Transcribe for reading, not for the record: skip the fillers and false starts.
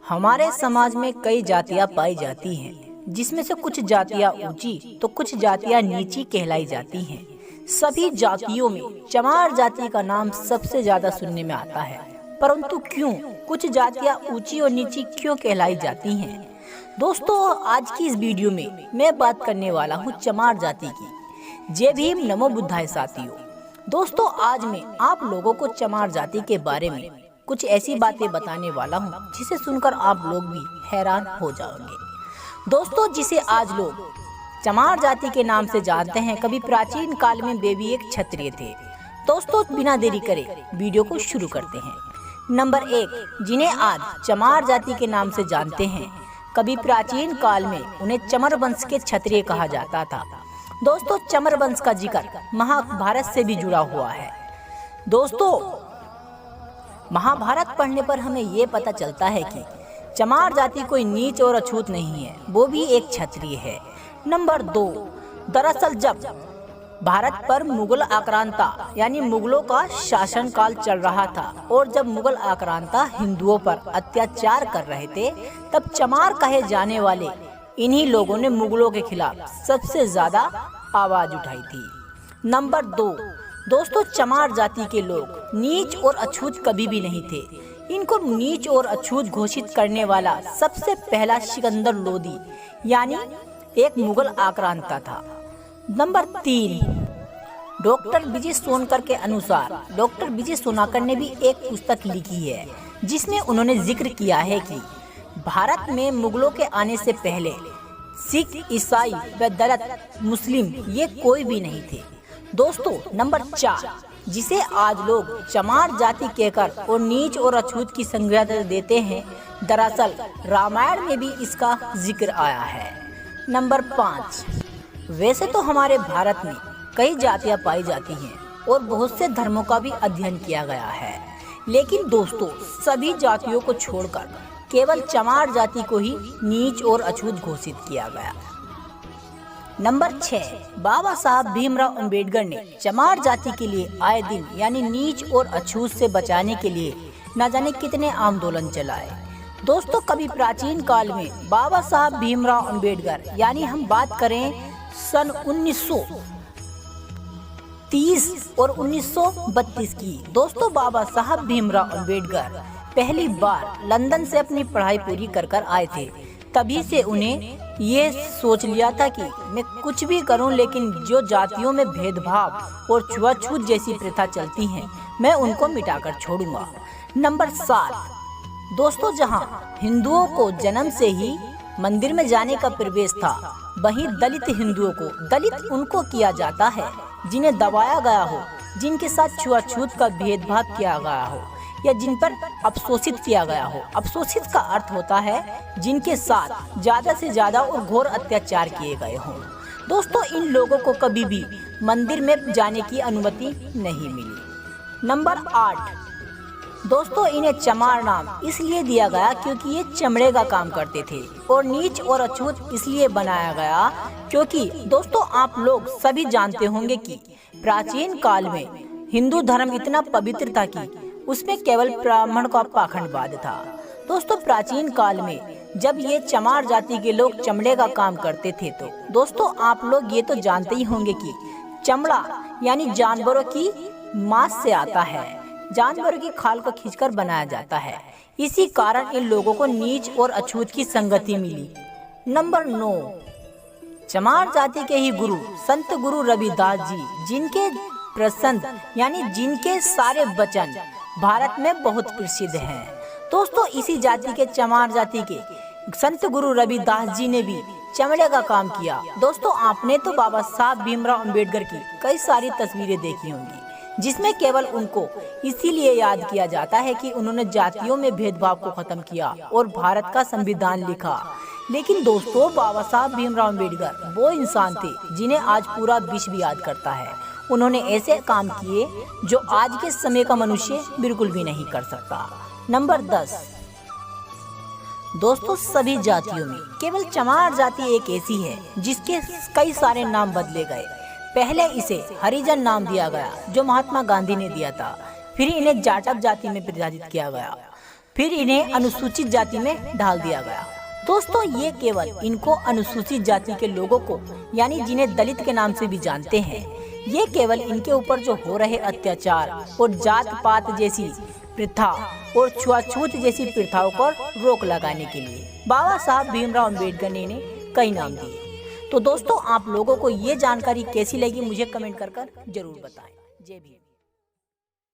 हमारे समाज में कई जातियां पाई जाती हैं, जिसमें से कुछ जातियां ऊंची तो कुछ जातियां नीची कहलाई जाती हैं। सभी जातियों में चमार जाति का नाम सबसे ज्यादा सुनने में आता है, परंतु क्यों कुछ जातियां ऊंची और नीची क्यों कहलाई जाती हैं? दोस्तों, आज की इस वीडियो में मैं बात करने वाला हूँ चमार जाति की। जय भीम, नमो बुद्धाय साथियों। दोस्तों, आज मैं आप लोगों को चमार जाति के बारे में कुछ ऐसी बातें बताने वाला हूँ जिसे सुनकर आप लोग भी हैरान हो जाओगे। दोस्तों, जिसे आज लोग चमार जाति के नाम से जानते हैं, कभी प्राचीन काल में वे भी एक क्षत्रिय थे। दोस्तों, बिना देरी करे वीडियो को शुरू करते हैं। नंबर 1, जिन्हें आज चमार जाति के नाम से जानते हैं, कभी प्राचीन काल में उन्हें चमर वंश के क्षत्रिय कहा जाता था। दोस्तों, चमर वंश का जिक्र महाभारत से भी जुड़ा हुआ है। दोस्तों, महाभारत पढ़ने पर हमें ये पता चलता है कि चमार जाति कोई नीच और अछूत नहीं है, वो भी एक क्षत्रिय है। नंबर 2, दरअसल जब भारत पर मुगल आक्रांता यानी मुगलों का शासन काल चल रहा था और जब मुगल आक्रांता हिंदुओं पर अत्याचार कर रहे थे, तब चमार कहे जाने वाले इन्हीं लोगों ने मुगलों के खिलाफ सबसे ज्यादा आवाज उठाई थी। नंबर 2, दोस्तों, चमार जाति के लोग नीच और अछूत कभी भी नहीं थे। इनको नीच और अछूत घोषित करने वाला सबसे पहला सिकंदर लोदी यानी एक मुगल आक्रांता था। नंबर 3, डॉक्टर विजय सोनकर के अनुसार डॉक्टर विजय सोनाकर ने भी एक पुस्तक लिखी है जिसमें उन्होंने जिक्र किया है कि भारत में मुगलों के आने से पहले सिख, ईसाई व दलित, मुस्लिम ये कोई भी नहीं थे। दोस्तों, नंबर 4, जिसे आज लोग चमार जाति कहकर और नीच और अछूत की संज्ञा देते हैं, दरअसल रामायण में भी इसका जिक्र आया है। नंबर 5, वैसे तो हमारे भारत में कई जातियां पाई जाती हैं और बहुत से धर्मों का भी अध्ययन किया गया है, लेकिन दोस्तों, सभी जातियों को छोड़कर केवल चमार जाति को ही नीच और अछूत घोषित किया गया। नंबर 6, बाबा साहब भीमराव अंबेडकर ने चमार जाति के लिए आए दिन यानी नीच और अछूत से बचाने के लिए न जाने कितने आंदोलन चलाए। दोस्तों, कभी प्राचीन काल में बाबा साहब भीमराव अंबेडकर यानी हम बात करें सन 1930 और 1932 की। दोस्तों, बाबा साहब भीमराव अंबेडकर पहली बार लंदन से अपनी पढ़ाई पूरी कर आए थे। तभी से उन्हें ये सोच लिया था कि मैं कुछ भी करूं, लेकिन जो जातियों में भेदभाव और छुआछूत जैसी प्रथा चलती हैं, मैं उनको मिटाकर छोड़ूंगा। नंबर 7, दोस्तों, जहां हिंदुओं को जन्म से ही मंदिर में जाने का प्रवेश था, वहीं दलित हिंदुओं को दलित उनको किया जाता है जिन्हें दबाया गया हो, जिनके साथ छुआछूत का भेदभाव किया गया हो या जिन पर अवशोषित किया गया हो। अवशोषित का अर्थ होता है जिनके साथ ज्यादा से ज्यादा और घोर अत्याचार किए गए हों। दोस्तों, इन लोगों को कभी भी मंदिर में जाने की अनुमति नहीं मिली। नंबर 8, दोस्तों, इन्हें चमार नाम इसलिए दिया गया क्योंकि ये चमड़े का काम करते थे, और नीच और अछूत इसलिए बनाया गया क्योंकि दोस्तों, आप लोग सभी जानते होंगे कि प्राचीन काल में हिंदू धर्म इतना पवित्र था कि उसमें केवल ब्राह्मण का पाखंडवाद था। दोस्तों, प्राचीन काल में जब ये चमार जाति के लोग चमड़े का काम करते थे, तो दोस्तों, आप लोग ये तो जानते ही होंगे कि चमड़ा यानी जानवरों की मांस से आता है, जानवरों की खाल को खींचकर बनाया जाता है। इसी कारण इन लोगों को नीच और अछूत की संगति मिली। नंबर 9, चमार जाति के ही गुरु संत गुरु रविदास जी, जिनके प्रसन्न यानी जिनके सारे वचन भारत में बहुत प्रसिद्ध हैं। दोस्तों, इसी जाति के चमार जाति के संत गुरु रविदास जी ने भी चमड़े का काम किया। दोस्तों, आपने तो बाबा साहब भीमराव अंबेडकर की कई सारी तस्वीरें देखी होंगी, जिसमें केवल उनको इसीलिए याद किया जाता है कि उन्होंने जातियों में भेदभाव को खत्म किया और भारत का संविधान लिखा। लेकिन दोस्तों, बाबा साहब भीमराव अंबेडकर वो इंसान थे जिन्हें आज पूरा विश्व याद करता है। उन्होंने ऐसे काम किए जो आज के समय का मनुष्य बिल्कुल भी नहीं कर सकता। नंबर 10, दोस्तों, सभी जातियों में केवल चमार जाति एक ऐसी है जिसके कई सारे नाम बदले गए। पहले इसे हरिजन नाम दिया गया जो महात्मा गांधी ने दिया था, फिर इन्हें जाटक जाति में विभाजित किया गया। फिर इन्हें अनुसूचित जाति में डाल दिया गया। दोस्तों ये केवल इनको अनुसूचित जाति के लोगों को यानी जिन्हें दलित के नाम से भी जानते हैं, ये केवल इनके ऊपर जो हो रहे अत्याचार और जात पात जैसी प्रथा और छुआछूत जैसी प्रथाओं पर रोक लगाने के लिए बाबा साहब भीमराव अंबेडकर ने इन्हें कई नाम दिए। तो दोस्तों आप लोगों को ये जानकारी कैसी लगी मुझे कमेंट कर जरूर बताएं। जय भीम।